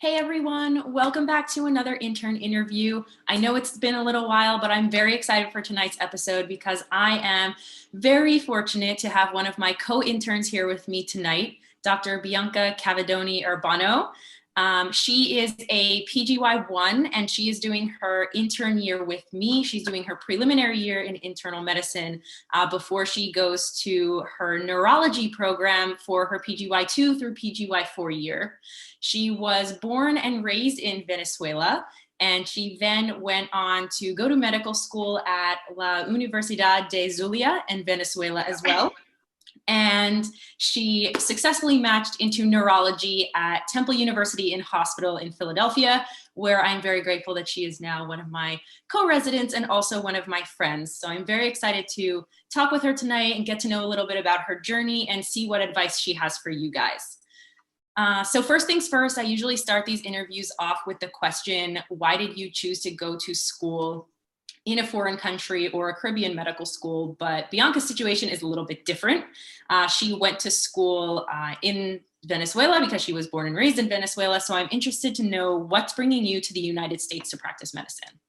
Hey everyone, welcome back to another intern interview. I know it's been a little while, but I'm very excited for tonight's episode because I am very fortunate to have one of my co-interns here with me tonight, Dr. Bianca Cavedoni Urbando. She is a PGY1 and she is doing her intern year with me. She's doing her preliminary year in internal medicine before she goes to her neurology program for her PGY2 through PGY4 year. She was born and raised in Venezuela, and she then went on to go to medical school at la Universidad de Zulia in Venezuela as well. And she successfully matched into neurology at Temple University in Hospital in Philadelphia, where I'm very grateful that she is now one of my co-residents and also one of my friends. So I'm very excited to talk with her tonight and get to know a little bit about her journey and see what advice she has for you guys. So first things first, I usually start these interviews off with the question, why did you choose to go to school in a foreign country or a Caribbean medical school? But Bianca's situation is a little bit different. She went to school in Venezuela because she was born and raised in Venezuela. So I'm interested to know what's bringing you to the United States to practice medicine.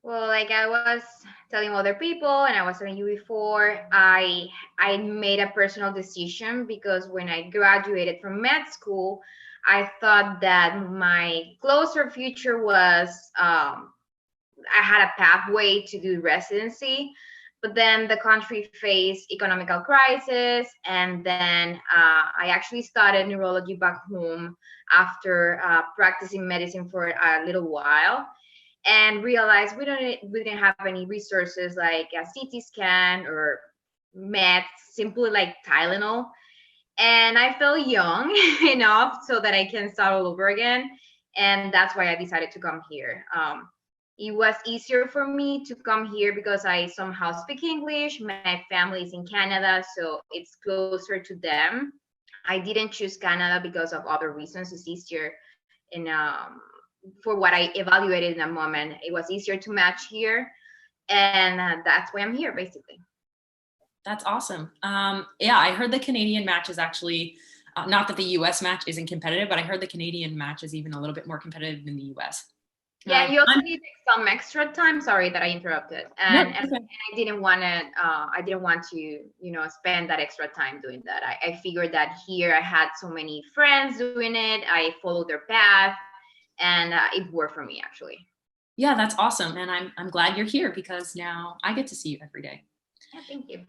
Well, like I was telling other people and I was telling you before, I made a personal decision because when I graduated from med school, I thought that my closer future was I had a pathway to do residency, but then the country faced economical crisis, and then I actually started neurology back home after practicing medicine for a little while and realized we didn't have any resources like a CT scan or meds, simply like Tylenol. And I felt young enough so that I can start all over again. And that's why I decided to come here. It was easier for me to come here because I somehow speak English. My family is in Canada, so it's closer to them. I didn't choose Canada because of other reasons. It's easier in for what I evaluated in that moment. It was easier to match here, and that's why I'm here, basically. That's awesome. Yeah, I heard the Canadian match is actually, not that the US match isn't competitive, but I heard the Canadian match is even a little bit more competitive than the US. Yeah, you also need some extra time. Sorry that I interrupted, and, no, and, okay. and I didn't want to. I didn't want to, spend that extra time doing that. I figured that here I had so many friends doing it. I followed their path, and it worked for me actually. Yeah, that's awesome. And I'm glad you're here because now I get to see you every day. Yeah, thank you.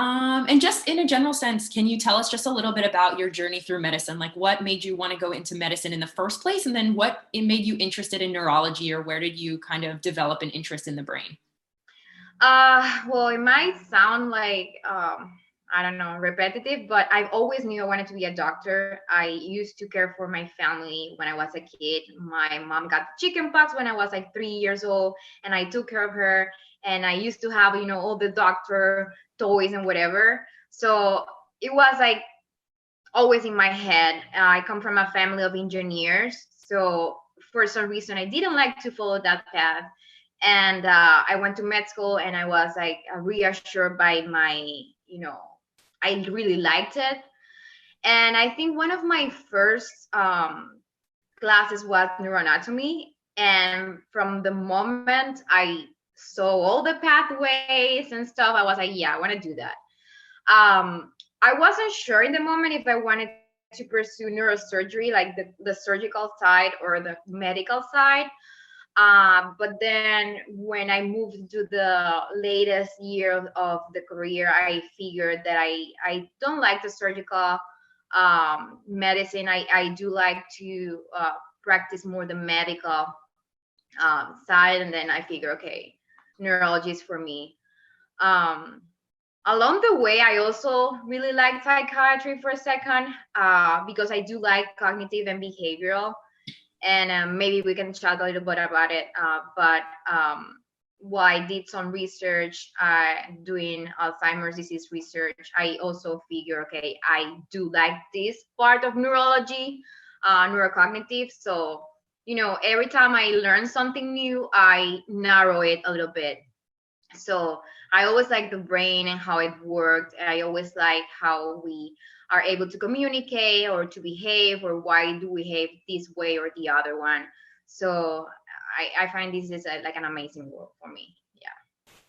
And just in a general sense, can you tell us just a little bit about your journey through medicine? Like what made you want to go into medicine in the first place? And then what it made you interested in neurology, or where did you kind of develop an interest in the brain? Well, it might sound like I don't know, repetitive, but I always knew I wanted to be a doctor. I used to care for my family when I was a kid. My mom got chickenpox when I was like 3 years old, and I took care of her. And I used to have, all the doctor toys and whatever. So it was like always in my head. I come from a family of engineers, so for some reason I didn't like to follow that path. And I went to med school, and I was like reassured by my, I really liked it. And I think one of my first classes was neuroanatomy, and from the moment I saw all the pathways and stuff, I was like, yeah, I want to do that. I wasn't sure in the moment if I wanted to pursue neurosurgery, like the surgical side or the medical side. But then when I moved to the latest year of the career, I figured that I don't like the surgical medicine. I do like to practice more the medical side. And then I figure, okay, neurology is for me. Along the way, I also really like psychiatry for a second because I do like cognitive and behavioral, and maybe we can chat a little bit about it. But while I did some research doing Alzheimer's disease research, I also figure, okay, I do like this part of neurology, neurocognitive. So, every time I learn something new, I narrow it a little bit. So I always like the brain and how it worked. And I always like how we are able to communicate or to behave, or why do we behave this way or the other one. So I find this is like an amazing world for me. Yeah.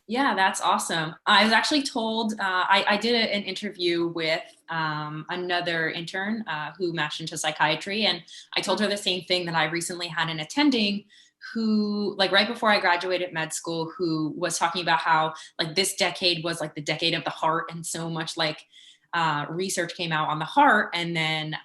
Yeah, that's awesome. I was actually told, I did an interview with another intern who matched into psychiatry. And I told her the same thing, that I recently had an attending who, like right before I graduated med school, who was talking about how like this decade was like the decade of the heart, and so much like research came out on the heart. And then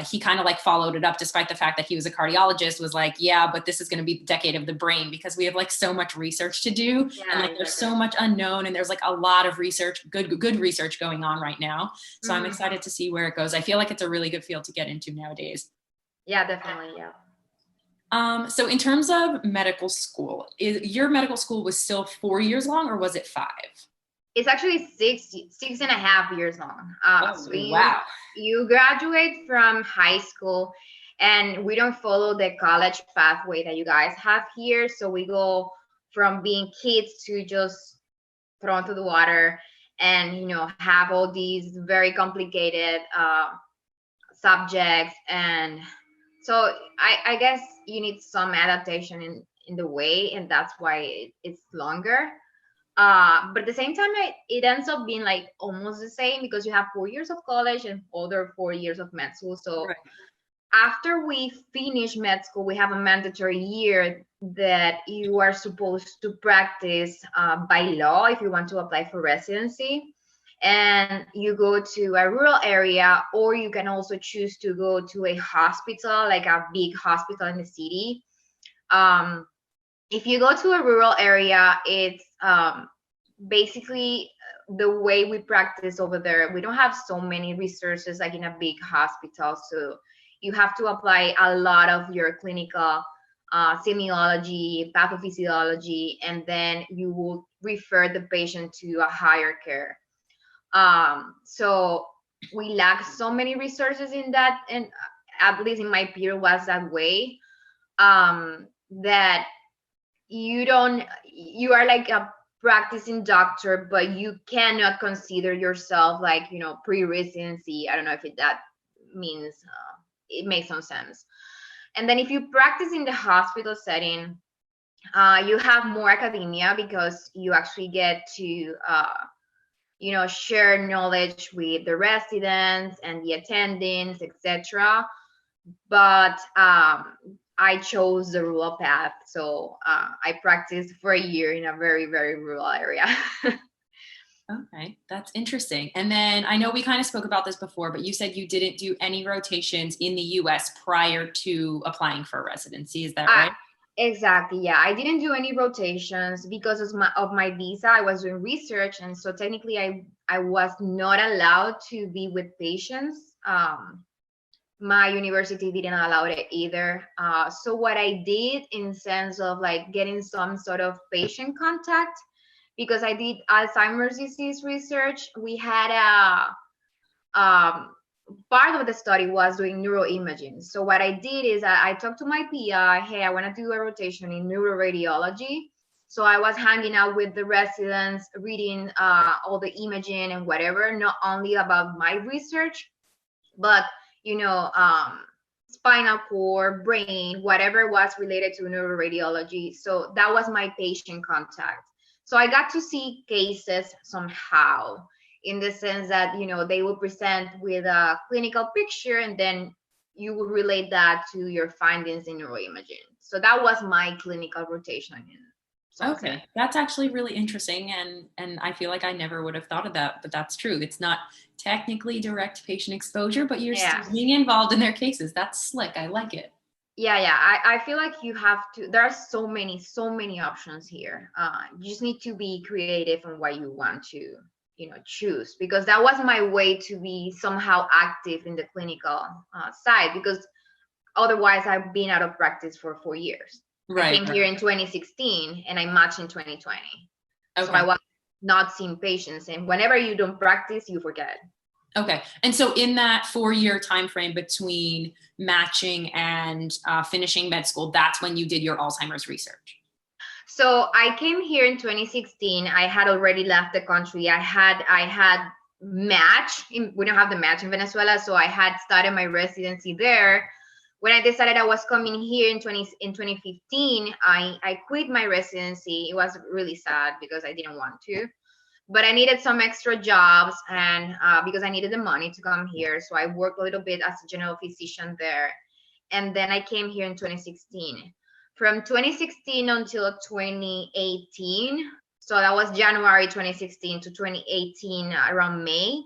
he kind of like followed it up, despite the fact that he was a cardiologist, was like, yeah, but this is going to be the decade of the brain, because we have like so much research to do. Yeah, And like exactly. there's so much unknown, and there's like a lot of research, good research going on right now. So I'm excited to see where it goes. I feel like it's a really good field to get into nowadays. Yeah, definitely. Yeah. So in terms of medical school, your medical school was still 4 years long, or was it 5? It's actually 6.5 years long. So Wow. you graduate from high school, and we don't follow the college pathway that you guys have here. So we go from being kids to just thrown to the water, and have all these very complicated subjects. And so I guess you need some adaptation in the way, and that's why it's longer. But at the same time, it ends up being like almost the same, because you have 4 years of college and other 4 years of med school. So Right. after we finish med school, we have a mandatory year that you are supposed to practice by law if you want to apply for residency. And you go to a rural area, or you can also choose to go to a hospital, like a big hospital in the city. If you go to a rural area, it's basically the way we practice over there. We don't have so many resources like in a big hospital. So you have to apply a lot of your clinical semiology, pathophysiology, and then you will refer the patient to a higher care. So we lack so many resources in that, and at least in my period was that way, that you are like a practicing doctor, but you cannot consider yourself like pre-residency. I don't know if that means it makes some sense. And then if you practice in the hospital setting, you have more academia, because you actually get to share knowledge with the residents and the attendings, etc. But I chose the rural path, so I practiced for a year in a very, very rural area. Okay, that's interesting. And then I know we kind of spoke about this before, but you said you didn't do any rotations in the US prior to applying for residency. Is that right? Exactly. Yeah, I didn't do any rotations because of my visa. I was doing research, and so technically, I was not allowed to be with patients. My university didn't allow it either. So what I did, in sense of like getting some sort of patient contact, because I did Alzheimer's disease research, we had part of the study was doing neuroimaging. So what I did is I talked to my PI, hey, I want to do a rotation in neuroradiology. So I was hanging out with the residents, reading all the imaging and whatever, not only about my research, but spinal cord, brain, whatever was related to neuroradiology. So that was my patient contact. So I got to see cases somehow, in the sense that they will present with a clinical picture, and then you will relate that to your findings in neuroimaging. So that was my clinical rotation. Okay, that's actually really interesting, and I feel like I never would have thought of that, but that's true. It's not technically direct patient exposure, but you're still being involved in their cases. That's slick. I like it. Yeah, I feel like you have to. There are so many options here. You just need to be creative on what you want to choose, because that was my way to be somehow active in the clinical side, because otherwise I've been out of practice for 4 years. I came here in 2016 and I matched in 2020. Okay. So I was not seeing patients, and whenever you don't practice, you forget. Okay. And so in that 4-year time frame between matching and finishing med school, that's when you did your Alzheimer's research. So I came here in 2016. I had already left the country. I had match. We don't have the match in Venezuela, so I had started my residency there. When I decided I was coming here in 2015, I quit my residency. It was really sad because I didn't want to, but I needed some extra jobs, and because I needed the money to come here, so I worked a little bit as a general physician there, and then I came here in 2016. From 2016 until 2018, so that was January 2016 to 2018, around May,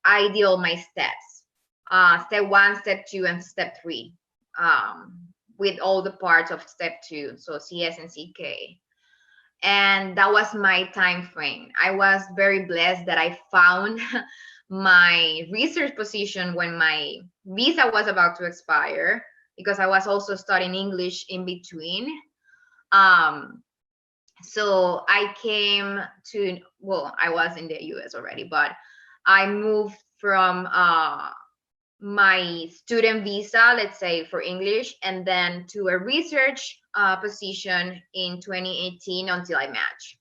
I did all my steps, step one, step two, and step three, with all the parts of step two, so CS and CK. And that was my time frame. I was very blessed that I found my research position when my visa was about to expire, because I was also studying English in between. Um, so I came to, well, I was in the US already, but I moved from my student visa, let's say for English, and then to a research position in 2018 until I match.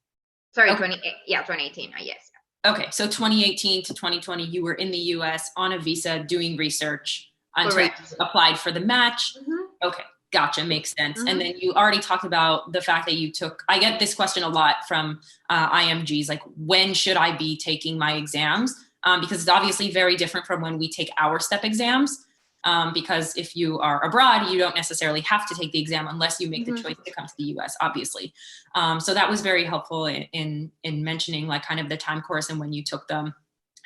Sorry, Okay. 2018, yes. Okay, so 2018 to 2020, you were in the US on a visa doing research until you Correct. applied for the match. Mm-hmm. Okay, gotcha, makes sense. Mm-hmm. And then you already talked about the fact that you took, I get this question a lot from IMGs, like, when should I be taking my exams? Because it's obviously very different from when we take our step exams. Because if you are abroad, you don't necessarily have to take the exam unless you make the choice to come to the US, obviously. So that was very helpful in mentioning like kind of the time course and when you took them.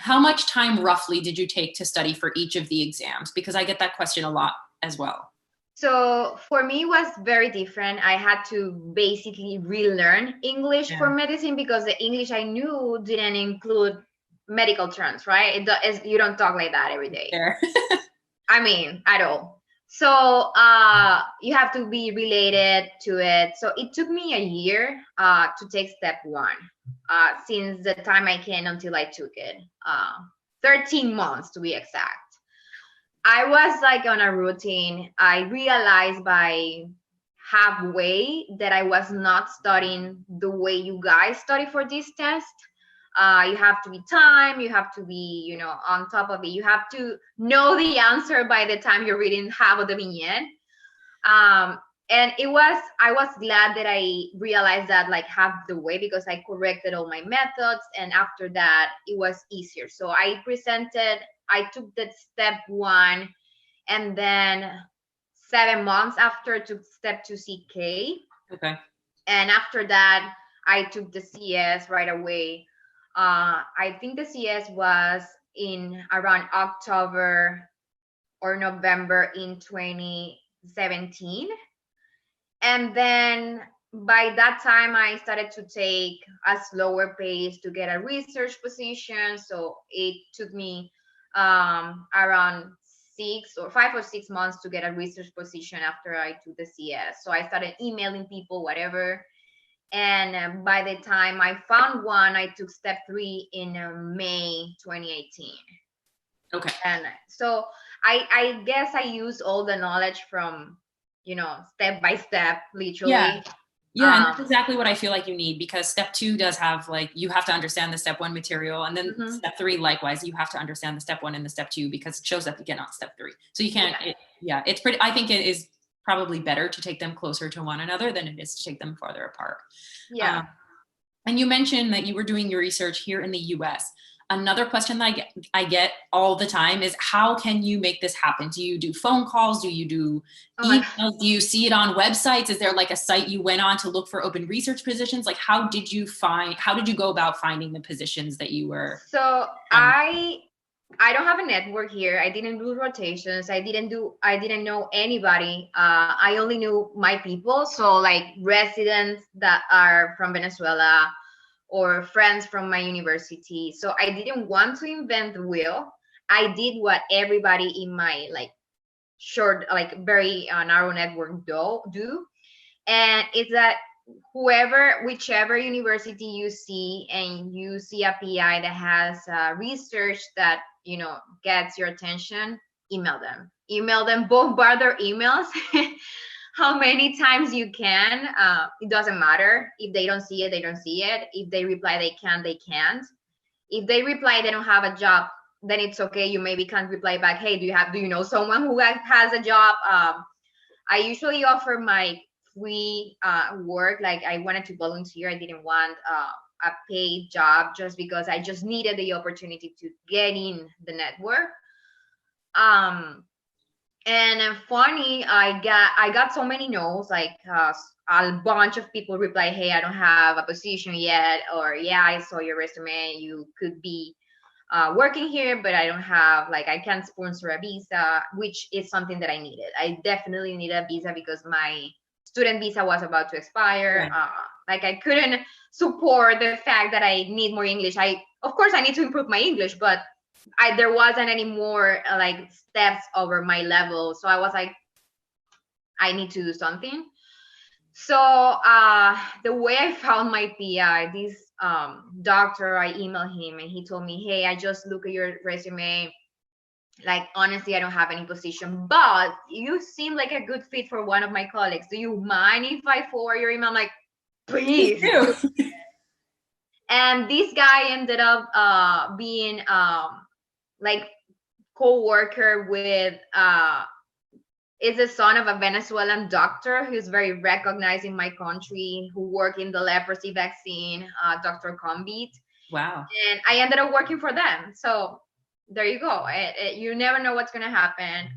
How much time roughly did you take to study for each of the exams? Because I get that question a lot as well. So for me, it was very different. I had to basically relearn English for medicine, because the English I knew didn't include medical terms, right? You don't talk like that every day. There. I mean, at all. So you have to be related to it. So it took me a year to take step one, since the time I came until I took it. 13 months to be exact. I was like on a routine. I realized by halfway that I was not studying the way you guys study for this test. You have to be time, you have to be, on top of it. You have to know the answer by the time you're reading half of the vignette. And I was glad that I realized that like half the way, because I corrected all my methods, and after that it was easier. So I took that step one, and then 7 months after took step 2 CK. Okay. And after that I took the CS right away. I think the CS was in around October or November in 2017. And then by that time, I started to take a slower pace to get a research position. So it took me around 5 or 6 months to get a research position after I took the CS. So I started emailing people, whatever. And by the time I found one, I took step 3 in May 2018. Okay. And so I guess I used all the knowledge from, step by step, literally. Yeah, and that's exactly what I feel like you need, because step 2 does have like, you have to understand the step 1 material, and then step 3, likewise, you have to understand the step 1 and the step 2, because it shows up again on step 3. So you can't, it's pretty, I think it is probably better to take them closer to one another than it is to take them farther apart. Yeah. And you mentioned that you were doing your research here in the US. Another question that I get all the time is, how can you make this happen? Do you do phone calls? Do you do emails? Do you see it on websites? Is there like a site you went on to look for open research positions? Like, how did you go about finding the positions that you were? So I don't have a network here. I didn't do rotations. I didn't know anybody. I only knew my people. So like residents that are from Venezuela, or friends from my university. So I didn't want to invent the wheel. I did what everybody in my very narrow network do. And it's that whichever university you see, and you see a PI that has research that, gets your attention, email them, bombard their emails. how many times you can. It doesn't matter. If they don't see it, they don't see it. If they reply, they can, they can't. If they reply, they don't have a job, then it's okay. You maybe can't reply back, hey, do you know someone who has a job? I usually offer my free work. Like I wanted to volunteer. I didn't want a paid job just because I just needed the opportunity to get in the network. And funny, I got so many no's, like a bunch of people reply, hey, I don't have a position yet, or yeah, I saw your resume, you could be working here, but I don't have, like, I can't sponsor a visa, which is something that I needed. I definitely need a visa because my student visa was about to expire. Like I couldn't support the fact that I need more English. Of course I need to improve my English, but there wasn't any more like steps over my level. So I was like, I need to do something. So the way I found my PI, this doctor, I emailed him and he told me, hey, I just look at your resume. Like, honestly, I don't have any position, but you seem like a good fit for one of my colleagues. Do you mind if I forward your email? I'm like, please. And this guy ended up being like co-worker with is the son of a Venezuelan doctor who's very recognized in my country, who worked in the leprosy vaccine, Dr. Combit. Wow. And I ended up working for them. So there you go. You never know what's going to happen.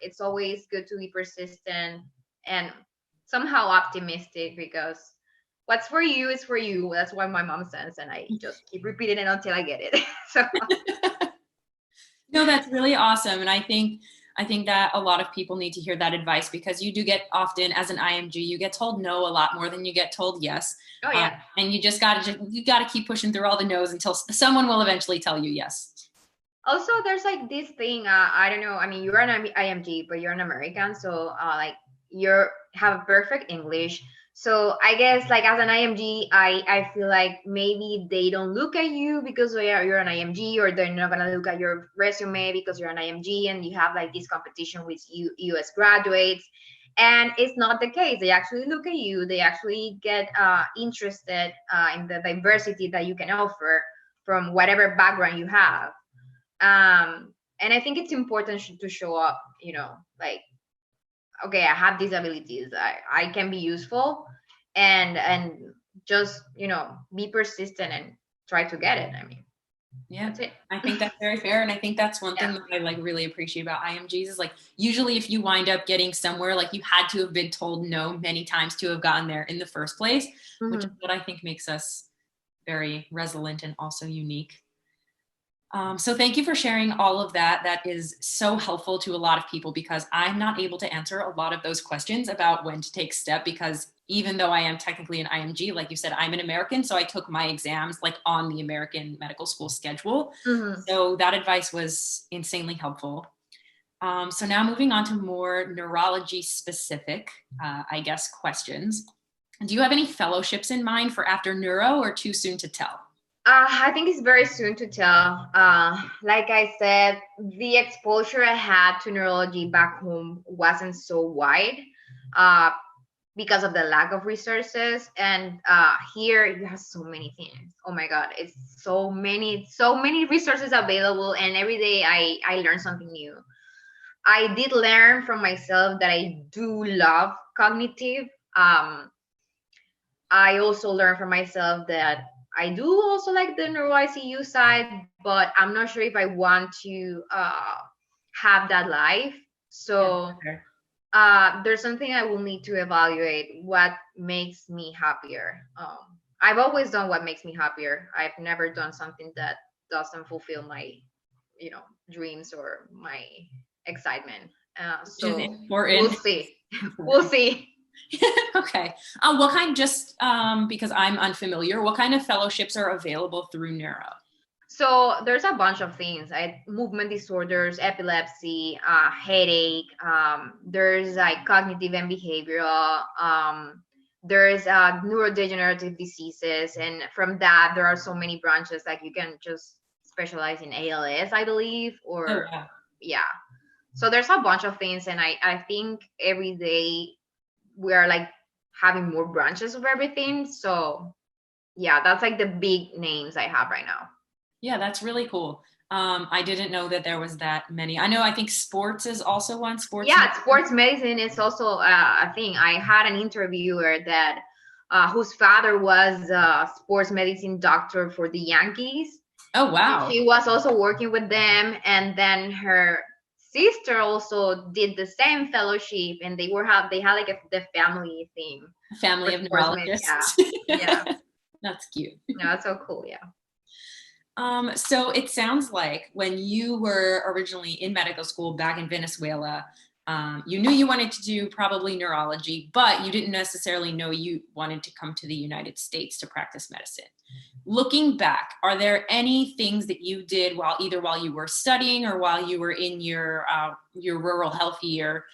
It's always good to be persistent and somehow optimistic, because what's for you is for you. That's what my mom says. And I just keep repeating it until I get it. So no, that's really awesome. And I think that a lot of people need to hear that advice, because you do get, often as an IMG, you get told no a lot more than you get told yes. Oh yeah. And you just gotta keep pushing through all the no's until someone will eventually tell you yes. Also, there's like this thing, I don't know, I mean, you're an IMG, but you're an American, so like you have perfect English. So I guess, like, as an IMG, I feel like maybe they don't look at you because you're an IMG, or they're not gonna look at your resume because you're an IMG, and you have like this competition with US graduates. And it's not the case. They actually look at you. They actually get interested in the diversity that you can offer from whatever background you have. And I think it's important to show up, like, okay, I have these abilities, I can be useful, and just, be persistent and try to get it. I mean, yeah, that's it. I think that's very fair. And I think that's one thing that I like really appreciate about IMGs is, like, usually if you wind up getting somewhere, like, you had to have been told no many times to have gotten there in the first place, which is what I think makes us very resilient and also unique. So thank you for sharing all of that. That is so helpful to a lot of people, because I'm not able to answer a lot of those questions about when to take step, because even though I am technically an IMG, like you said, I'm an American. So I took my exams like on the American medical school schedule. So that advice was insanely helpful. So now moving on to more neurology specific, I guess, questions. Do you have any fellowships in mind for after neuro, or too soon to tell? I think it's very soon to tell. Like I said, the exposure I had to neurology back home wasn't so wide because of the lack of resources. And here you have so many things. Oh my God, it's so many resources available. And every day I learn something new. I did learn from myself that I do love cognitive. I also learned from myself that I do also like the neuro ICU side, but I'm not sure if I want to have that life. So there's something I will need to evaluate, what makes me happier. I've always done what makes me happier. I've never done something that doesn't fulfill my, dreams or my excitement. So we'll see. We'll see. Okay. What kind, just because I'm unfamiliar, what kind of fellowships are available through neuro? So there's a bunch of things, like movement disorders, epilepsy, headache. There's like cognitive and behavioral. There's neurodegenerative diseases. And from that, there are so many branches. Like you can just specialize in ALS, I believe, or yeah. So there's a bunch of things. And I think every day we are like having more branches of everything. So yeah, that's like the big names I have right now. Yeah, that's really cool. I didn't know that there was that many. I think sports is also one. Sports. Yeah, sports medicine is also a thing. I had an interviewer that whose father was a sports medicine doctor for the Yankees. Oh, And wow. she was also working with them, and then her sister also did the same fellowship, and they had like the family thing Family for of sports medicine. neurologists. Yeah, yeah, That's cute. no, that's so cool. Yeah. So it sounds like when you were originally in medical school back in Venezuela, you knew you wanted to do probably neurology, but you didn't necessarily know you wanted to come to the United States to practice medicine. Looking back, are there any things that you did while you were studying or while you were in your rural health year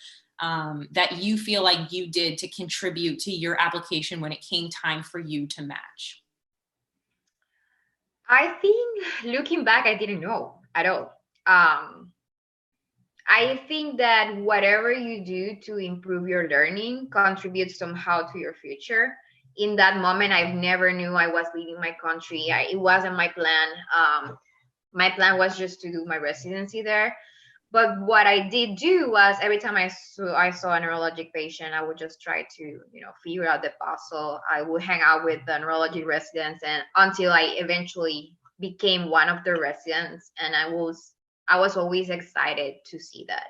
that you feel like you did to contribute to your application when it came time for you to match? I think looking back, I didn't know at all. I think that whatever you do to improve your learning contributes somehow to your future. In that moment, I never knew I was leaving my country. It wasn't my plan. My plan was just to do my residency there. But what I did do was every time I saw a neurologic patient, I would just try to, figure out the puzzle. I would hang out with the neurology residents and until I eventually became one of the residents, and I was always excited to see that.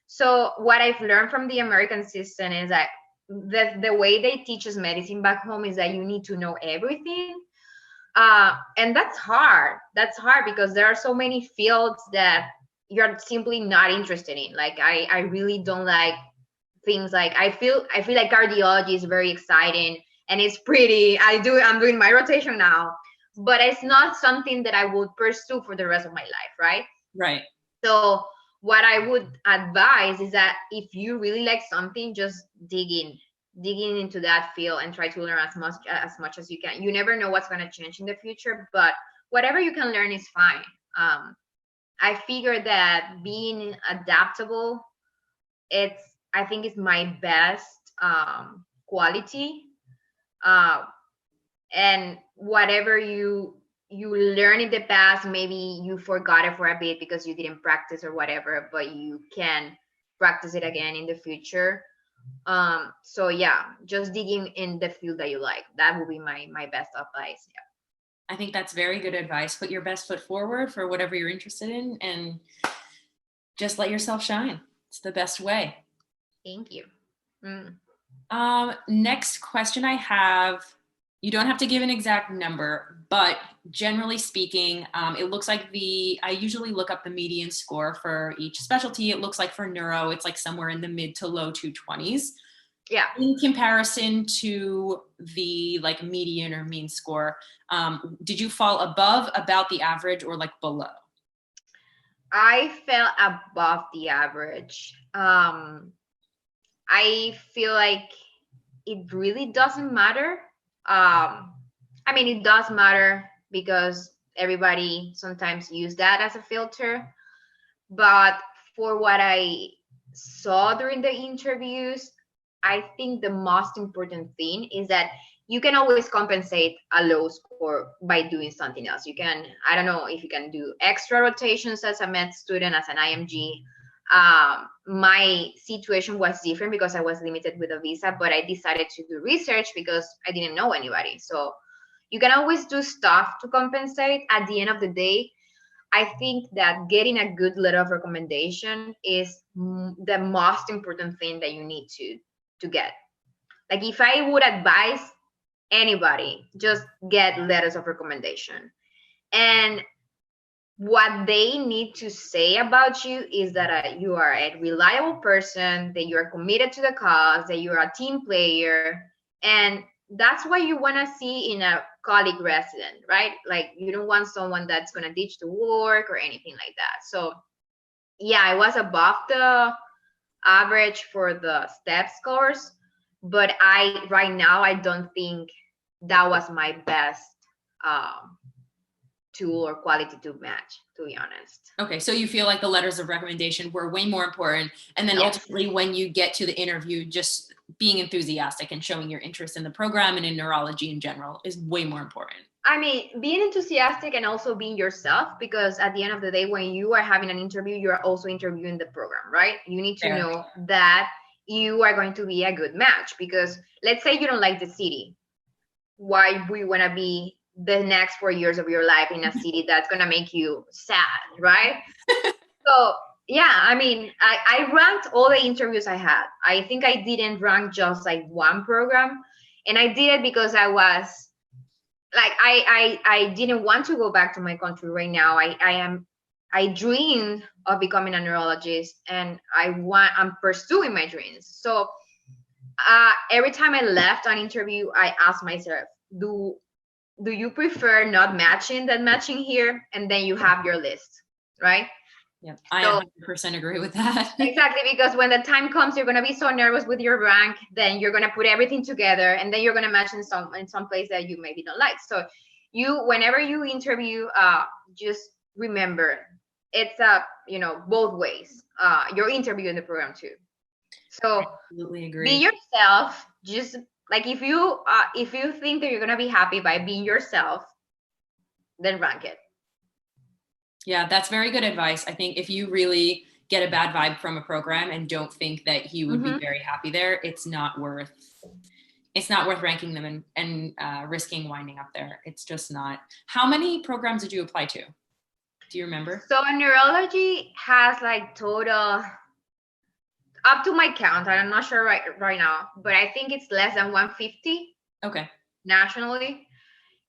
So what I've learned from the American system is that the way they teach us medicine back home is that you need to know everything. And that's hard. That's hard because there are so many fields that you're simply not interested in. Like I really don't like things like I feel like cardiology is very exciting and it's pretty. I'm doing my rotation now, but it's not something that I would pursue for the rest of my life, right? Right. So what I would advise is that if you really like something, just digging into that field and try to learn as much as you can. You never know what's going to change in the future, but whatever you can learn is fine. I figure that being adaptable, I think it's my best quality. And whatever you learn in the past, maybe you forgot it for a bit because you didn't practice or whatever, but you can practice it again in the future. So yeah, just digging in the field that you like. That would be my best advice. Yeah. I think that's very good advice. Put your best foot forward for whatever you're interested in and just let yourself shine. It's the best way. Thank you. Next question I have, you don't have to give an exact number, but generally speaking, it looks like I usually look up the median score for each specialty. It looks like for neuro, it's like somewhere in the mid to low 220s. Yeah. In comparison to the like median or mean score, did you fall above, about the average, or like below? I fell above the average. I feel like it really doesn't matter. I mean, it does matter because everybody sometimes use that as a filter. But for what I saw during the interviews, I think the most important thing is that you can always compensate a low score by doing something else. You can, I don't know if you can do extra rotations as a med student, as an IMG. My situation was different because I was limited with a visa, but I decided to do research because I didn't know anybody. So you can always do stuff to compensate. At the end of the day, I think that getting a good letter of recommendation is the most important thing that you need to get. Like if I would advise anybody, just get letters of recommendation. And what they need to say about you is that you are a reliable person, that you are committed to the cause, that you're a team player. And that's what you want to see in a colleague resident, right? Like you don't want someone that's going to ditch the work or anything like that. So yeah, I was above the average for the step scores, but right now I don't think that was my best tool or quality to match, to be honest. Okay, so you feel like the letters of recommendation were way more important, and then Yes. ultimately when you get to the interview, just being enthusiastic and showing your interest in the program and in neurology in general is way more important. I mean, being enthusiastic and also being yourself, because at the end of the day, when you are having an interview, you are also interviewing the program, right? You need to know that you are going to be a good match, because let's say you don't like the city. Why would you want to be the next 4 years of your life in a city that's going to make you sad, right? So yeah, I mean, I ranked all the interviews I had. I think I didn't rank just like one program, and I did it because I was like, I didn't want to go back to my country right now. I dreamed of becoming a neurologist, and I'm pursuing my dreams. So every time I left an interview, I asked myself, do you prefer not matching than matching here? And then you have your list, right? Yeah, I 100% agree with that. Exactly, because when the time comes, you're gonna be so nervous with your rank, then you're gonna put everything together, and then you're gonna match in some place that you maybe don't like. So whenever you interview, just remember it's both ways. You're interviewing the program too. So absolutely agree. Be yourself. Just like if you think that you're gonna be happy by being yourself, then rank it. Yeah, that's very good advice. I think if you really get a bad vibe from a program and don't think that he would be very happy there, it's not worth ranking them and risking winding up there. It's just not. How many programs did you apply to? Do you remember? So neurology has like total, up to my count, I'm not sure right now, but I think it's less than 150. Okay. Nationally.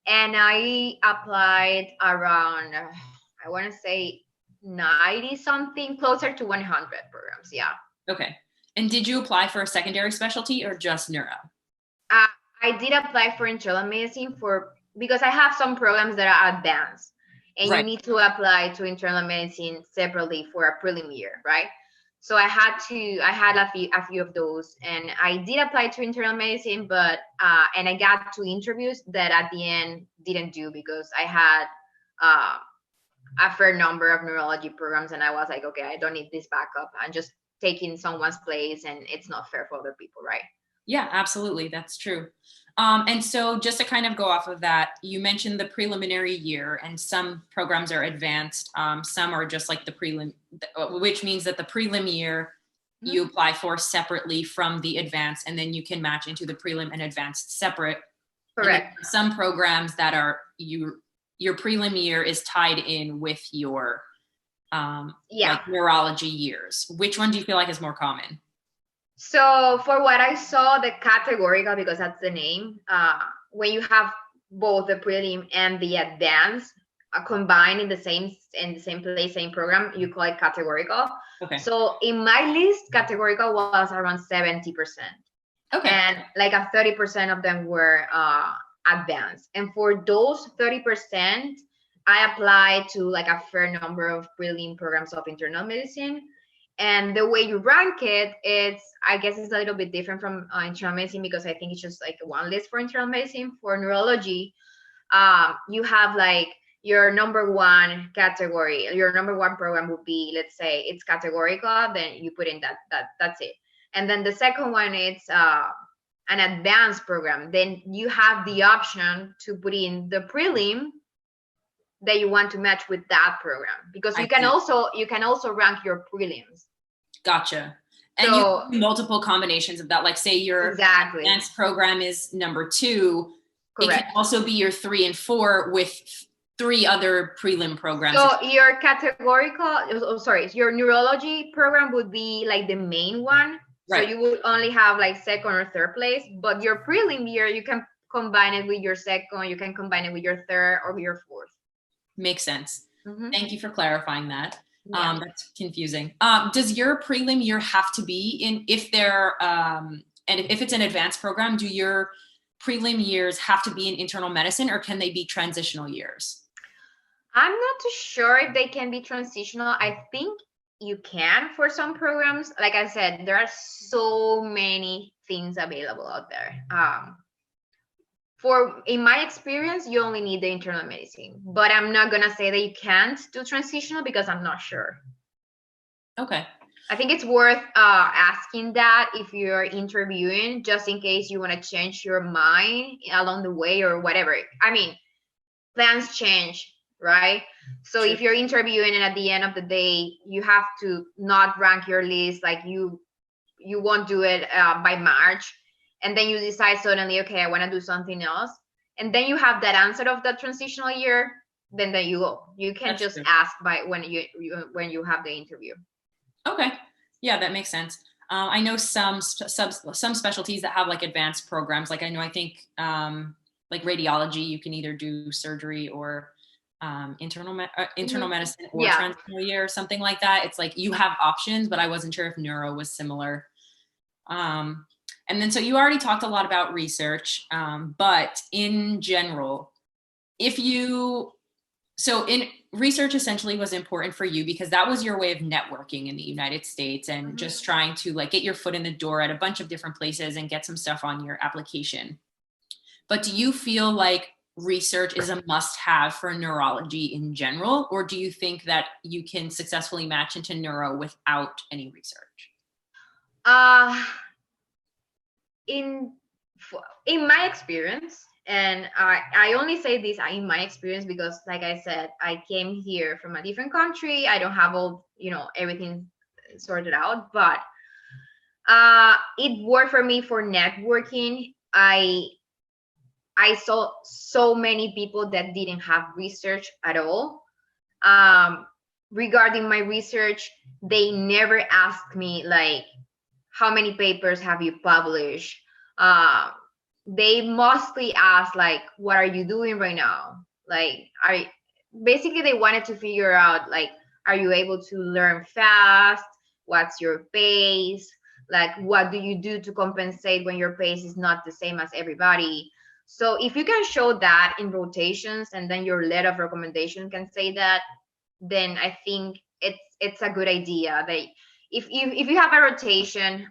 And I applied around, I want to say 90 something, closer to 100 programs. Yeah. Okay. And did you apply for a secondary specialty or just neuro? I did apply for internal medicine because I have some programs that are advanced, and you need to apply to internal medicine separately for a prelim year, right? So I had a few of those, and I did apply to internal medicine, but and I got 2 interviews that at the end didn't do, because I had a fair number of neurology programs, and I was like, okay, I don't need this backup. I'm just taking someone's place, and it's not fair for other people, right? Yeah, absolutely. That's true. And so just to kind of go off of that, you mentioned the preliminary year, and some programs are advanced. Some are just like the prelim, which means that the prelim year you apply for separately from the advanced, and then you can match into the prelim and advanced separate. Correct. Some programs that are your prelim year is tied in with your like neurology years. Which one do you feel like is more common? So for what I saw, the categorical, because that's the name, when you have both the prelim and the advanced combined in the same place, same program, you call it categorical. Okay. So in my list, categorical was around 70%. Okay. And like 30% of them were advanced. And for those 30%, I applied to like a fair number of prelim programs of internal medicine. And the way you rank it, I guess it's a little bit different from internal medicine, because I think it's just like one list for internal medicine. For neurology, you have like your number one category. Your number one program would be, let's say it's categorical, then you put in that's it. And then the second one is an advanced program. Then you have the option to put in the prelim that you want to match with that program, because you can also rank your prelims. Gotcha. And so, you have multiple combinations of that. Like say your advanced program is number 2. Correct. It can also be your 3 and 4 with 3 other prelim programs. So your your neurology program would be like the main one. Right. So you would only have like second or third place, but your prelim year, you can combine it with your second, you can combine it with your third or your fourth. Makes sense. Thank you for clarifying that. Yeah. That's confusing. Does your prelim year have to be in, if they're, and if it's an advanced program, do your prelim years have to be in internal medicine, or can they be transitional years? I'm not too sure if they can be transitional. I think you can for some programs. Like I said, there are so many things available out there. In my experience, you only need the internal medicine, but I'm not going to say that you can't do transitional, because I'm not sure. Okay. I think it's worth asking that if you're interviewing, just in case you want to change your mind along the way or whatever. I mean, plans change, right? So True. if you're interviewing and at the end of the day you have to not rank your list, like you won't do it by March, and then you decide suddenly, okay, I want to do something else, and then you have that answer of that transitional year, then there you go. You can That's just true. ask by when you have the interview. Okay. Yeah, that makes sense. I know some specialties that have like advanced programs. Like I think like radiology, you can either do surgery or internal medicine or Yeah. transitional year or something like that. It's like you have options, but I wasn't sure if neuro was similar. And then so you already talked a lot about research, but in general, if you so in research essentially was important for you because that was your way of networking in the United States and just trying to like get your foot in the door at a bunch of different places and get some stuff on your application. But do you feel like research is a must have for neurology in general, or do you think that you can successfully match into neuro without any research? uh in in my experience, and I only say this in my experience because like I said, I came here from a different country. I don't have all, everything sorted out, but it worked for me for networking. I saw so many people that didn't have research at all. um Regarding my research, they never asked me like, how many papers have you published? uh, they mostly ask like, what are you doing right now? Like, basically they wanted to figure out like, are you able to learn fast? What's your pace? Like, what do you do to compensate when your pace is not the same as everybody? So if you can show that in rotations, and then your letter of recommendation can say that, then I think it's a good idea. That if you have a rotation,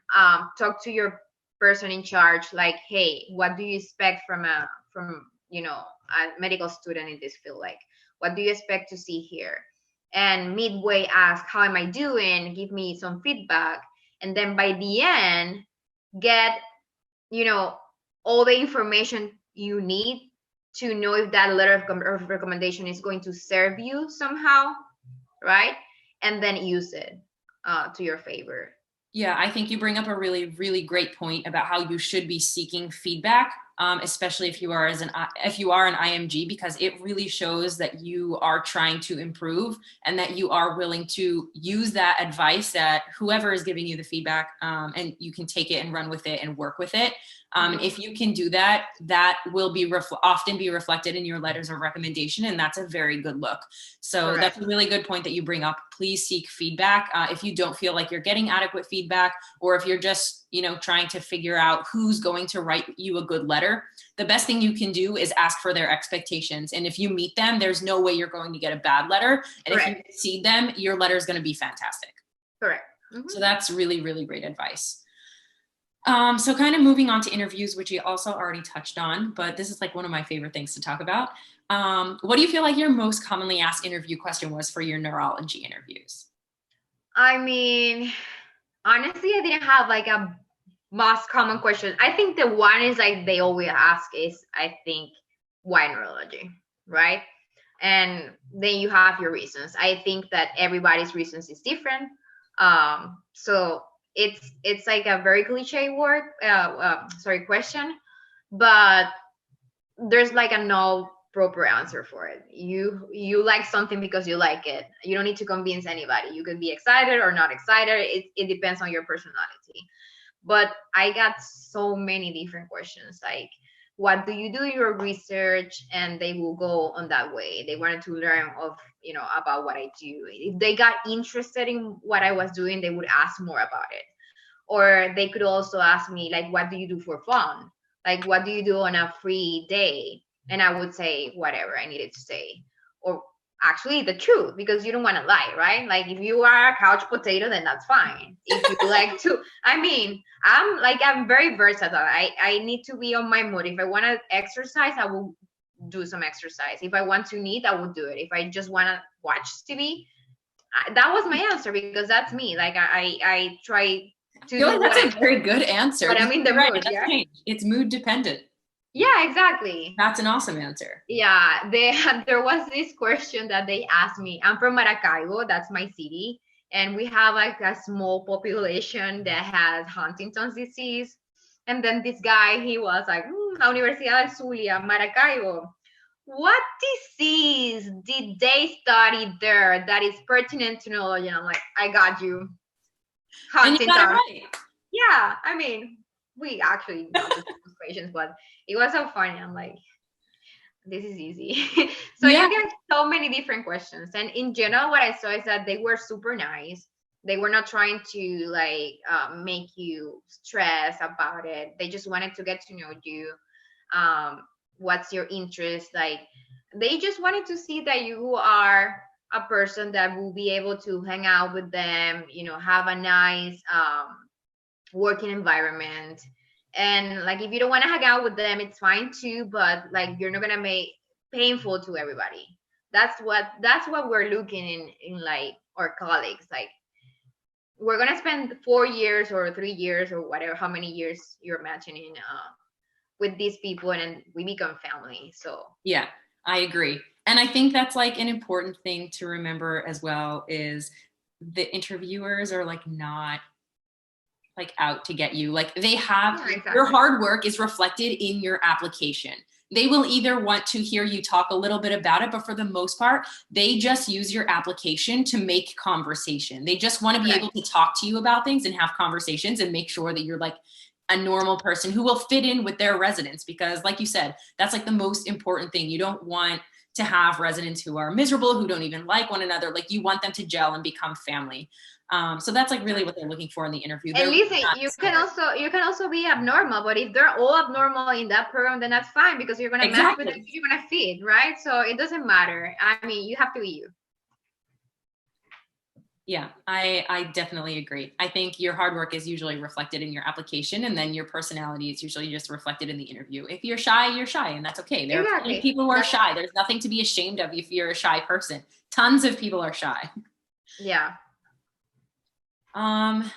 talk to your person in charge, like, hey, what do you expect from a medical student in this field? Like, what do you expect to see here? And midway ask, how am I doing? Give me some feedback. And then by the end, get, you know, all the information you need to know if that letter of recommendation is going to serve you somehow, right? And then use it to your favor. Yeah, I think you bring up a really, really great point about how you should be seeking feedback, especially if you are if you are an IMG, because it really shows that you are trying to improve and that you are willing to use that advice that whoever is giving you the feedback, and you can take it and run with it and work with it. If you can do that, that will be often be reflected in your letters of recommendation, and that's a very good look. So Correct. that's a really good point that you bring up. Please seek feedback if you don't feel like you're getting adequate feedback, or if you're just trying to figure out who's going to write you a good letter. The best thing you can do is ask for their expectations, and if you meet them, there's no way you're going to get a bad letter. And Correct. if you exceed them, your letter is going to be fantastic. Correct. So that's really, really great advice. So kind of moving on to interviews, which you also already touched on, but this is like one of my favorite things to talk about. What do you feel like your most commonly asked interview question was for your neurology interviews? I mean, honestly, I didn't have like a most common question. I think the one is like they always ask is, I think, why neurology, right? And then you have your reasons. I think that everybody's reasons is different. So it's like a very cliche word, question, but there's like a no proper answer for it. You like something because you like it. You don't need to convince anybody. You could be excited or not excited. It depends on your personality. But I got so many different questions, like, what do you do your research? And they will go on that way. They wanted to learn of, about what I do. If they got interested in what I was doing, they would ask more about it. Or they could also ask me, like, what do you do for fun? Like, what do you do on a free day? And I would say whatever I needed to say. Or actually the truth, because you don't want to lie, right? Like, if you are a couch potato, then that's fine. If you like to, I mean, I'm very versatile. I need to be on my mood. If I want to exercise, I will do some exercise. If I want to knit, I will do it. If I just want to watch TV, that was my answer, because that's me. Like I try to I feel do like that's a very good answer. but I'm in the Right, mood. Yeah. change. It's mood dependent. Yeah, exactly. That's an awesome answer. Yeah, there was this question that they asked me. I'm from Maracaibo, that's my city, and we have like a small population that has Huntington's disease. And then this guy, he was like, La Universidad de Zulia, Maracaibo. What disease did they study there that is pertinent to neurology? And I'm like, I got you. And you got it Huntington. right. Yeah, I mean, we actually got those questions, but it was so funny. I'm like, this is easy. So Yeah. you get so many different questions. And in general, what I saw is that they were super nice. They were not trying to like make you stress about it. They just wanted to get to know you. What's your interest? Like, they just wanted to see that you are a person that will be able to hang out with them, have a nice working environment. And like, if you don't want to hang out with them, it's fine too, but like, you're not gonna make painful to everybody. That's what we're looking in like our colleagues. Like, we're gonna spend 4 years or 3 years or whatever, how many years you're imagining with these people, and then we become family. So yeah, I agree. And I think that's like an important thing to remember as well, is the interviewers are like not like out to get you. Like, they have your hard work is reflected in your application. They will either want to hear you talk a little bit about it, but for the most part, they just use your application to make conversation. They just want to be able to talk to you about things and have conversations and make sure that you're like a normal person who will fit in with their residents. Because like you said, that's like the most important thing. You don't want to have residents who are miserable, who don't even like one another. Like, you want them to gel and become family. So that's like really what they're looking for in the interview. And listen, you can also be abnormal, but if they're all abnormal in that program, then that's fine, because you're gonna match with them, you're gonna fit, right? So it doesn't matter. I mean, you have to be you. Yeah, I definitely agree. I think your hard work is usually reflected in your application, and then your personality is usually just reflected in the interview. If you're shy, and that's okay. There are plenty of people who are shy. There's nothing to be ashamed of if you're a shy person. Tons of people are shy. Yeah.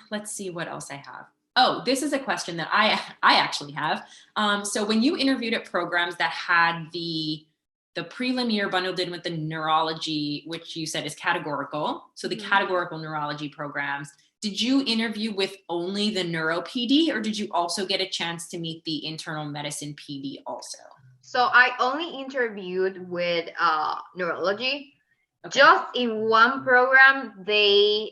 Let's see what else I have. Oh, this is a question that I actually have. So when you interviewed at programs that had the Prelim Year bundled in with the neurology, which you said is categorical, so the categorical neurology programs, did you interview with only the neuro PD, or did you also get a chance to meet the internal medicine PD also? So I only interviewed with neurology. Okay. Just in one program, they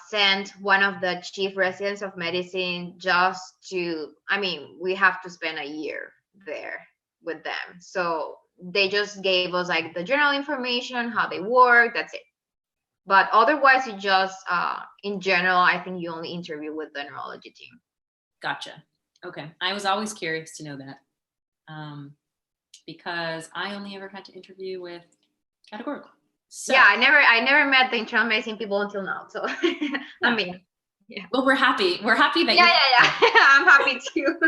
sent one of the chief residents of medicine just to, I mean, we have to spend a year there with them. So they just gave us like the general information, how they work, that's it. But otherwise, it just, in general, I think you only interview with the neurology team. Gotcha. Okay. I was always curious to know that, because I only ever had to interview with categorical. So, yeah, I never met the internal medicine people until now. So I mean, yeah. Well, we're happy. We're happy that yeah. I'm happy too.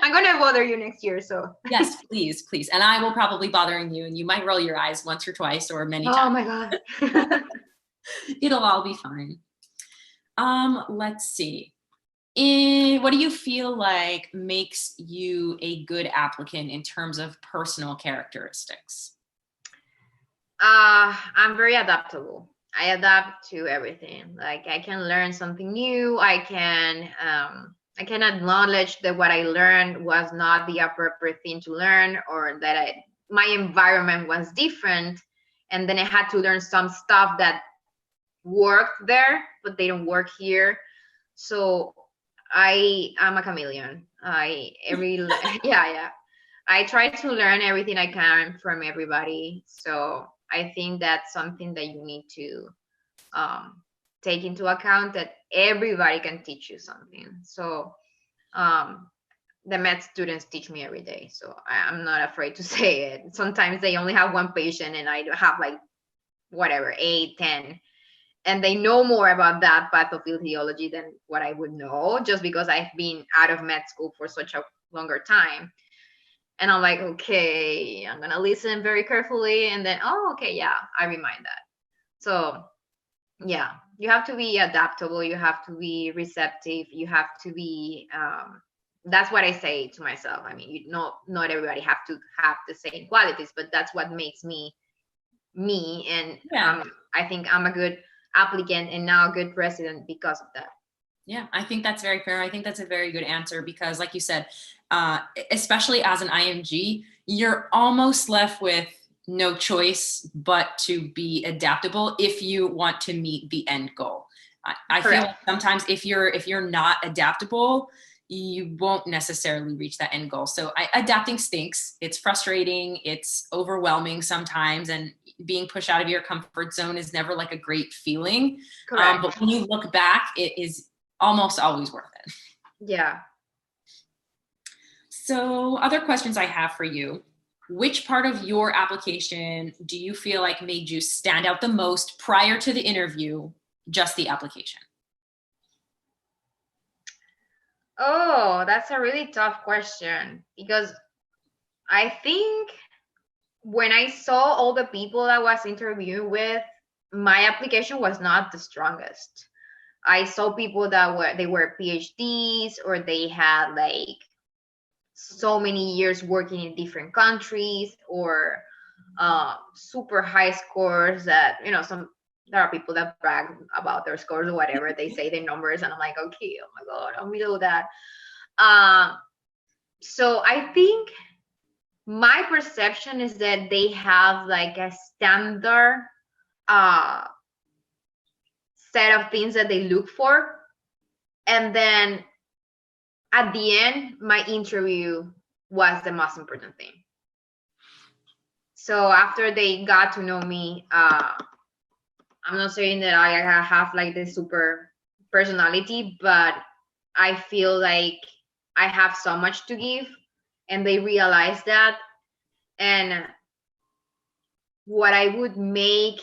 I'm gonna bother you next year. So yes, please. And I will probably bothering you, and you might roll your eyes once or twice or many times. Oh my God. It'll all be fine. Let's see. What do you feel like makes you a good applicant in terms of personal characteristics? I'm very adaptable. I adapt to everything. Like, I can learn something new. I can acknowledge that what I learned was not the appropriate thing to learn, or that my environment was different, and then I had to learn some stuff that worked there, but they don't work here. So I'm a chameleon. Yeah. I try to learn everything I can from everybody. So I think that's something that you need to take into account, that everybody can teach you something. So the med students teach me every day. So I'm not afraid to say it. Sometimes they only have one patient and I have like whatever, 8, 10. And they know more about that pathophysiology than what I would know, just because I've been out of med school for such a longer time. And I'm like, okay, I'm going to listen very carefully. And then, oh, okay, yeah, I remind that. So Yeah, you have to be adaptable, you have to be receptive, you have to be that's what I say to myself. I mean, not everybody have to have the same qualities, but that's what makes me me. And Yeah. I think I'm a good applicant and now a good resident because of that. Yeah, I think that's very fair. I think that's a very good answer because, like you said, especially as an IMG, you're almost left with no choice but to be adaptable if you want to meet the end goal. I feel Correct. like sometimes if you're not adaptable, you won't necessarily reach that end goal. So adapting stinks. It's frustrating. It's overwhelming sometimes, and being pushed out of your comfort zone is never like a great feeling. Correct. But when you look back, it is almost always worth it. Yeah. So, other questions I have for you. Which part of your application do you feel like made you stand out the most prior to the interview, just the application? Oh, that's a really tough question because I think when I saw all the people I was interviewing with, my application was not the strongest. I saw people that were PhDs or they had like so many years working in different countries or super high scores that some there are people that brag about their scores or whatever they say their numbers and I'm like, okay, oh my god, I'm below that. So I think my perception is that they have like a standard uh set of things that they look for, and then at the end my interview was the most important thing. So after they got to know me, I'm not saying that I have like this super personality, but I feel like I have so much to give, and they realize that. And what I would make,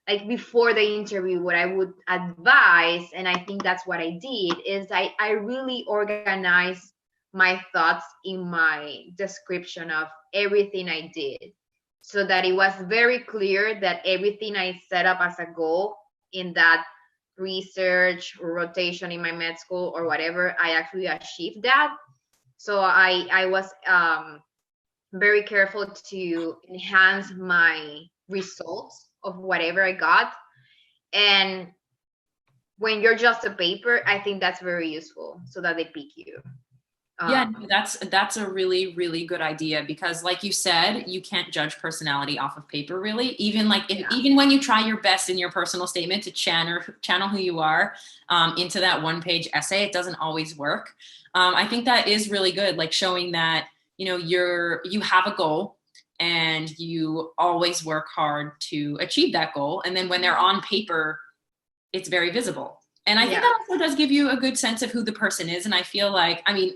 like before the interview, what I would advise, and I think that's what I did, is I really organized my thoughts in my description of everything I did so that it was very clear that everything I set up as a goal in that research or rotation in my med school or whatever, I actually achieved that. So I was very careful to enhance my results of whatever I got. And when you're just a paper, I think that's very useful so that they pick you. Yeah, Um, no, that's a really, really good idea because, like you said, you can't judge personality off of paper, really. Even like yeah, even when you try your best in your personal statement to channel who you are into that one-page essay, it doesn't always work. I think that is really good, like showing that you have a goal and you always work hard to achieve that goal, and then when they're on paper, it's very visible. And I think yeah, that also does give you a good sense of who the person is. And I feel like, I mean,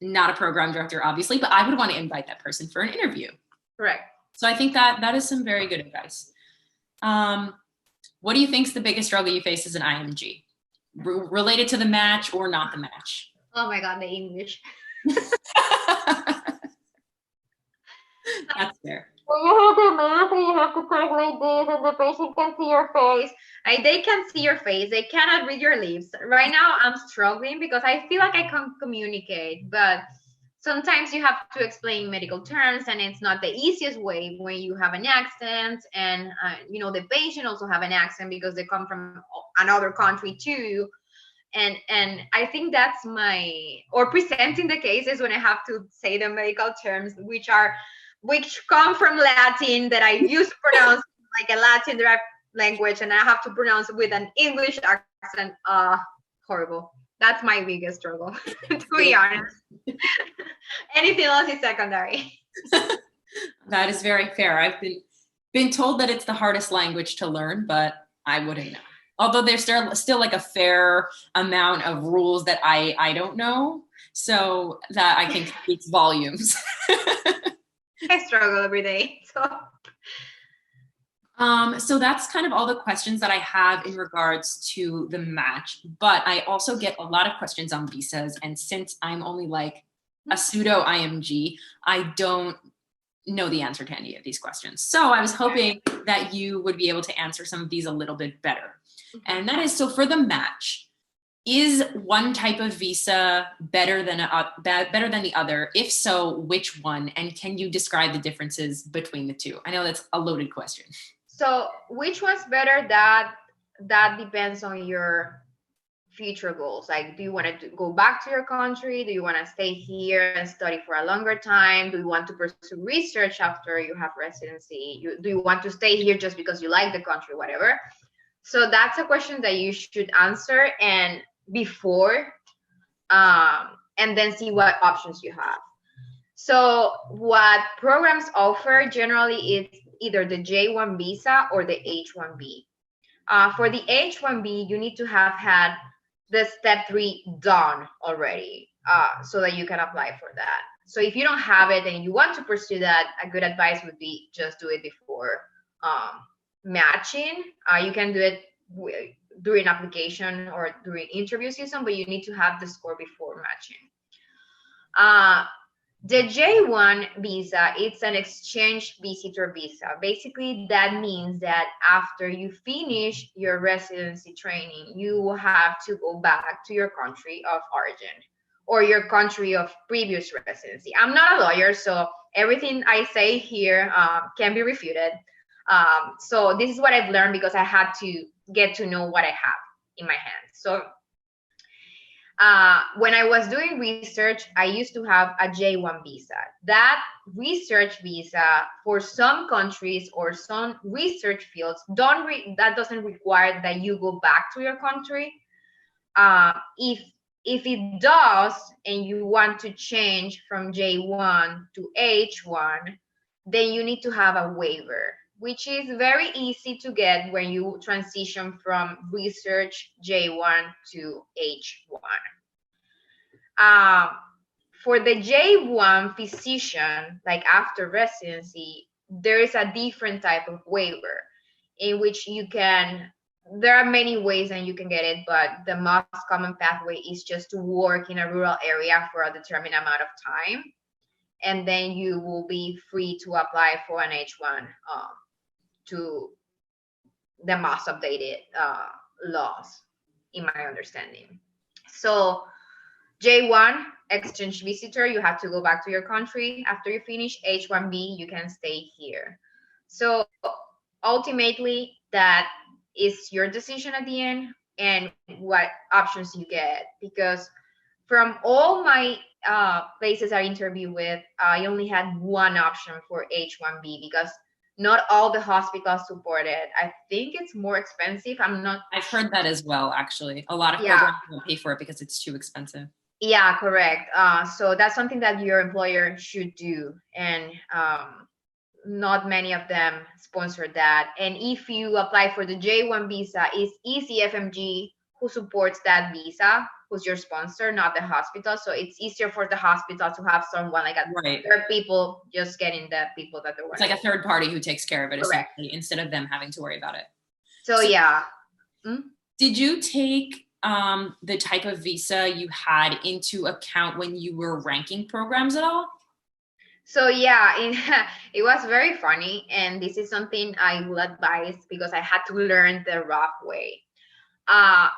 not a program director, obviously, but I would want to invite that person for an interview. correct. So I think that is some very good advice. What do you think is the biggest struggle you face as an IMG, related to the match or not the match? Oh my God, the English. That's fair. When you have the math and you have to talk like this and the patient can see your face. They can see your face. They cannot read your lips. Right now, I'm struggling because I feel like I can communicate, but sometimes you have to explain medical terms and it's not the easiest way when you have an accent and the patient also have an accent because they come from another country too. And I think that's my, or presenting the cases when I have to say the medical terms which come from Latin that I used to pronounce like a Latin derived language, and I have to pronounce it with an English accent. Horrible. That's my biggest struggle, to be honest. Anything else is secondary. That is very fair. I've been told that it's the hardest language to learn, but I wouldn't know. Although there's still like a fair amount of rules that I don't know, so that I think speaks volumes. I struggle every day. So that's kind of all the questions that I have in regards to the match, but I also get a lot of questions on visas. And since I'm only like a pseudo IMG, I don't know the answer to any of these questions. So I was hoping that you would be able to answer some of these a little bit better. And that is, so for the match, is one type of visa better than the other? If so, which one? And can you describe the differences between the two? I know that's a loaded question. So which one's better? That depends on your future goals. Like, do you want to go back to your country? Do you want to stay here and study for a longer time? Do you want to pursue research after you have residency? Do you want to stay here just because you like the country, whatever? So that's a question that you should answer and before, and then see what options you have. So what programs offer generally is either the J1 visa or the H1B. For the H1B, you need to have had the step 3 done already, so that you can apply for that. So if you don't have it and you want to pursue that, a good advice would be just do it before matching. You can do it during application or during interview season, but you need to have the score before matching. The J1 visa, it's an exchange visitor visa. Basically, that means that after you finish your residency training, you will have to go back to your country of origin or your country of previous residency. I'm not a lawyer, so everything I say here can be refuted. So this is what I've learned because I had to get to know what I have in my hands. So when I was doing research, I used to have a J1 visa. That research visa for some countries or some research fields that doesn't require that you go back to your country. If it does, and you want to change from J1 to H1, then you need to have a waiver, which is very easy to get when you transition from research J1 to H1. For the J1 physician, like after residency, there is a different type of waiver in which there are many ways and you can get it, but the most common pathway is just to work in a rural area for a determined amount of time. And then you will be free to apply for an H1 to the most updated laws, in my understanding. So J1, exchange visitor, you have to go back to your country. After you finish H1B, you can stay here. So ultimately, that is your decision at the end and what options you get. Because from all my places I interviewed with, I only had one option for H1B because not all the hospitals support it. I think it's more expensive. I've heard that as well, actually. A lot of programs won't pay for it because it's too expensive. Yeah, correct. So that's something that your employer should do. And not many of them sponsor that. And if you apply for the J1 visa, it's IMGs who supports that visa, who's your sponsor, not the hospital. So it's easier for the hospital to have someone like third people just getting the people that they want. It's like a third party who takes care of it, essentially, instead of them having to worry about it. So yeah. Did you take the type of visa you had into account when you were ranking programs at all? So yeah, it was very funny. And this is something I will advise because I had to learn the rough way.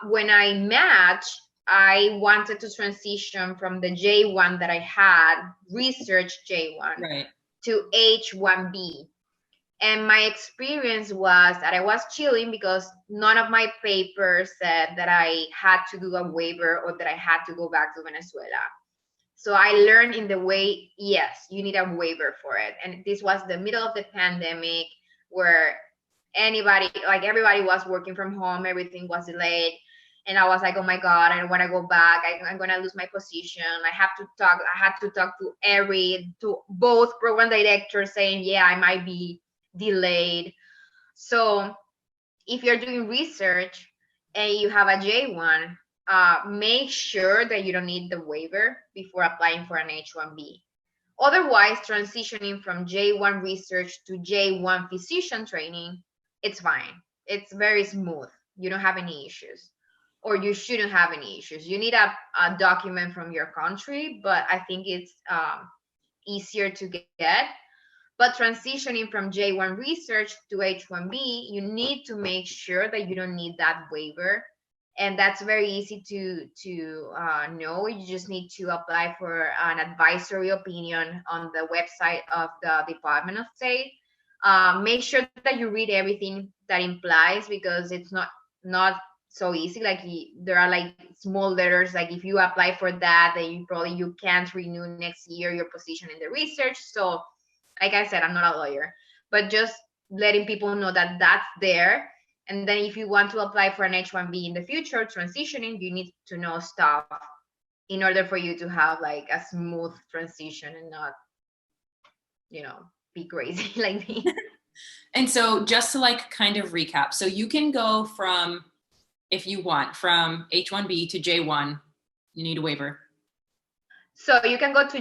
When I matched, I wanted to transition from the J1 that I had, research J1, to H1B. And my experience was that I was chilling because none of my papers said that I had to do a waiver or that I had to go back to Venezuela. So I learned in the way, yes, you need a waiver for it. And this was the middle of the pandemic where everybody was working from home, everything was delayed. And I was like, oh my God, I don't want to go back. I'm going to lose my position. I had to talk to both program directors saying, yeah, I might be delayed. So if you're doing research and you have a J1, make sure that you don't need the waiver before applying for an H1B. Otherwise, transitioning from J1 research to J1 physician training, it's fine. It's very smooth. You don't have any issues, or you shouldn't have any issues. You need a document from your country, but I think it's easier to get. But transitioning from J1 research to H1B, you need to make sure that you don't need that waiver. And that's very easy to know. You just need to apply for an advisory opinion on the website of the Department of State. Make sure that you read everything that implies, because it's not so easy. Like there are like small letters, like if you apply for that, then you can't renew next year your position in the research. So like I said, I'm not a lawyer, but just letting people know that that's there. And then if you want to apply for an H1B in the future, transitioning, you need to know stuff in order for you to have like a smooth transition and not, be crazy like me. And so just to like kind of recap, so you can go from, if you want, from H1B to J1, you need a waiver. So you can go to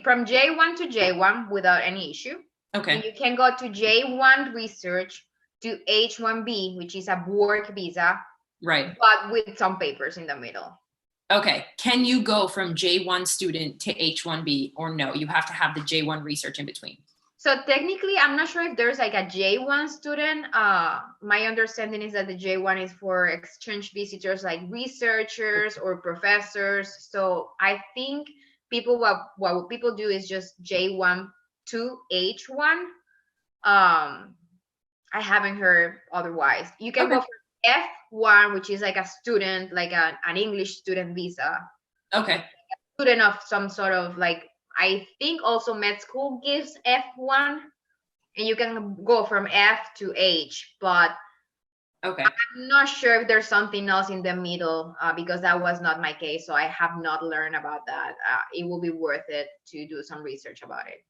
from J1 to J1 without any issue. Okay. And you can go to J1 research to H1B, which is a work visa, right? But with some papers in the middle. Okay. Can you go from J1 student to H1B, or no? You have to have the J1 research in between. So technically, I'm not sure if there's like a J1 student. My understanding is that the J1 is for exchange visitors, like researchers or professors. So I think what people do is just J1 to H1. I haven't heard otherwise. You can go for F1, which is like a student, like an English student visa. Okay. A student of some sort of like, I think also med school gives F1, and you can go from F to H, but okay, I'm not sure if there's something else in the middle, because that was not my case. So I have not learned about that. It will be worth it to do some research about it.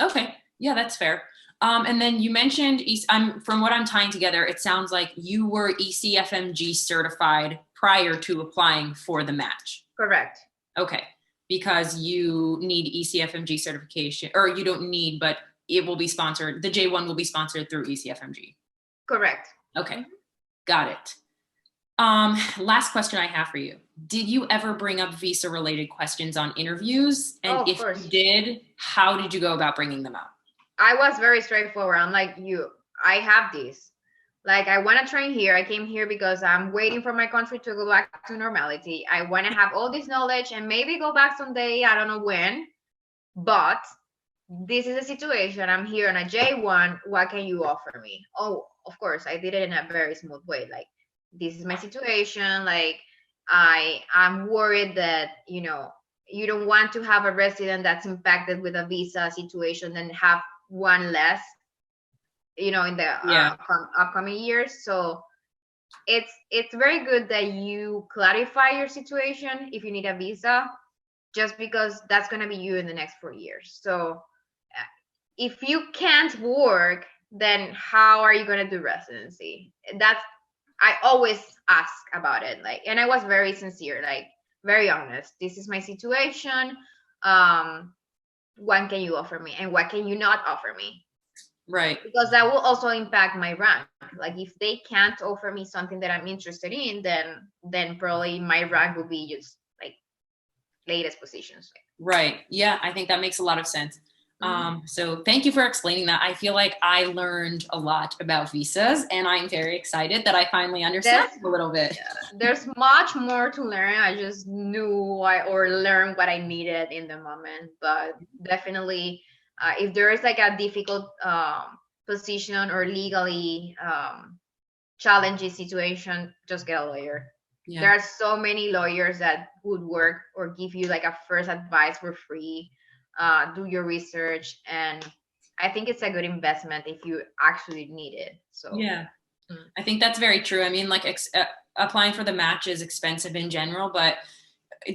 Okay. Yeah, that's fair. And then you mentioned, from what I'm tying together, it sounds like you were ECFMG certified prior to applying for the match. Correct. Okay. Because you need ECFMG certification, or you don't need, but it will be sponsored. The J1 will be sponsored through ECFMG. Correct. Okay. Mm-hmm. Got it. Last question I have for you. Did you ever bring up visa related questions on interviews? And if you did, how did you go about bringing them up? I was very straightforward. I'm like, I have this. Like, I want to train here. I came here because I'm waiting for my country to go back to normality. I want to have all this knowledge and maybe go back someday. I don't know when, but this is a situation. I'm here on a J1. What can you offer me? Oh, of course, I did it in a very smooth way. Like, this is my situation. Like, I'm worried that, you don't want to have a resident that's impacted with a visa situation and have one less, in the upcoming years. So it's very good that you clarify your situation if you need a visa, just because that's going to be you in the next 4 years. So if you can't work, then how are you going to do residency? I always ask about it, like, and I was very sincere, like very honest. This is my situation. What can you offer me and what can you not offer me? Right. Because that will also impact my rank. Like, if they can't offer me something that I'm interested in, then probably my rank will be just like latest positions. Right. Yeah, I think that makes a lot of sense. So thank you for explaining that. I feel like I learned a lot about visas, and I'm very excited that I finally understand a little bit. There's much more to learn. I just learned what I needed in the moment. But definitely, if there is like a difficult position or legally challenging situation, just get a lawyer. Yeah. There are so many lawyers that would work or give you like a first advice for free. Do your research, and I think it's a good investment if you actually need it. So yeah, I think that's very true. I mean, like applying for the match is expensive in general, but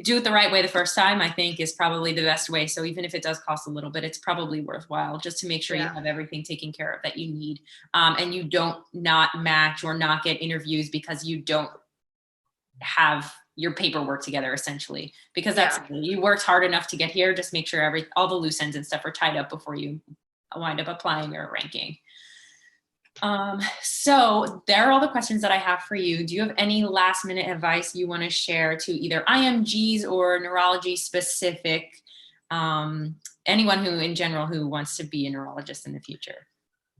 do it the right way the first time, I think, is probably the best way. So even if it does cost a little bit, it's probably worthwhile, just to make sure you have everything taken care of that you need, and you don't not match or not get interviews because you don't have your paperwork together, essentially, because you worked hard enough to get here. Just make sure all the loose ends and stuff are tied up before you wind up applying or ranking. So there are all the questions that I have for you. Do you have any last minute advice you want to share to either IMGs or neurology specific anyone who in general who wants to be a neurologist in the future?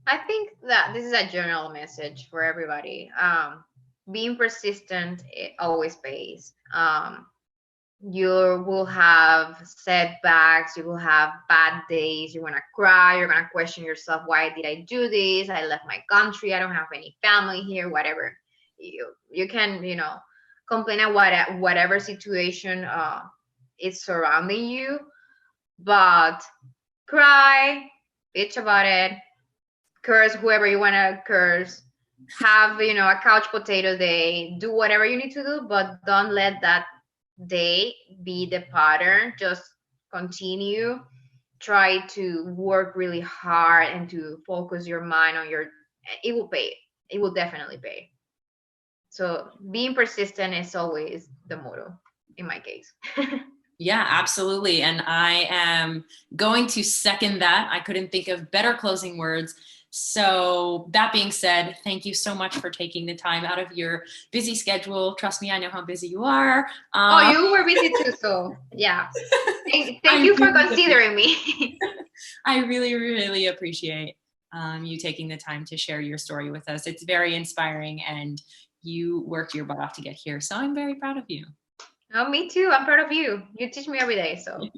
I think that this is a general message for everybody. Being persistent, it always pays. You will have setbacks, you will have bad days, you're gonna cry, you're gonna question yourself, why did I do this? I left my country, I don't have any family here, whatever. You can, complain at whatever situation is surrounding you, but cry, bitch about it, curse whoever you want to curse, have a couch potato day, do whatever you need to do, but don't let that day be the pattern. Just continue, try to work really hard and to focus your mind on it will pay, it will definitely pay. So being persistent is always the motto in my case. Yeah, absolutely. And I am going to second that. I couldn't think of better closing words. So that being said, thank you so much for taking the time out of your busy schedule. Trust me, I know how busy you are. Oh, you were busy too, so yeah. Thank you for considering me. I really, really appreciate you taking the time to share your story with us. It's very inspiring, and you worked your butt off to get here. So I'm very proud of you. Oh, me too. I'm proud of you. You teach me every day, so.